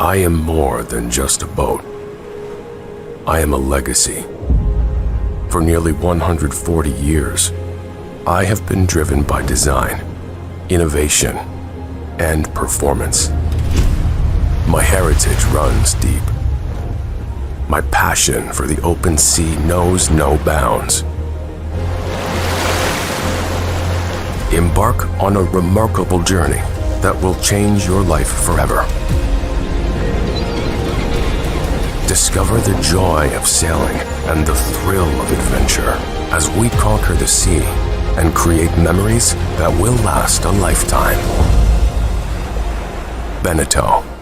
I am more than just a boat. I am a legacy. For nearly 140 years, I have been driven by design, innovation, and performance. My heritage runs deep. My passion for the open sea knows no bounds. Embark on a remarkable journey that will change your life forever. Discover the joy of sailing and the thrill of adventure as we conquer the sea and create memories that will last a lifetime. Beneteau.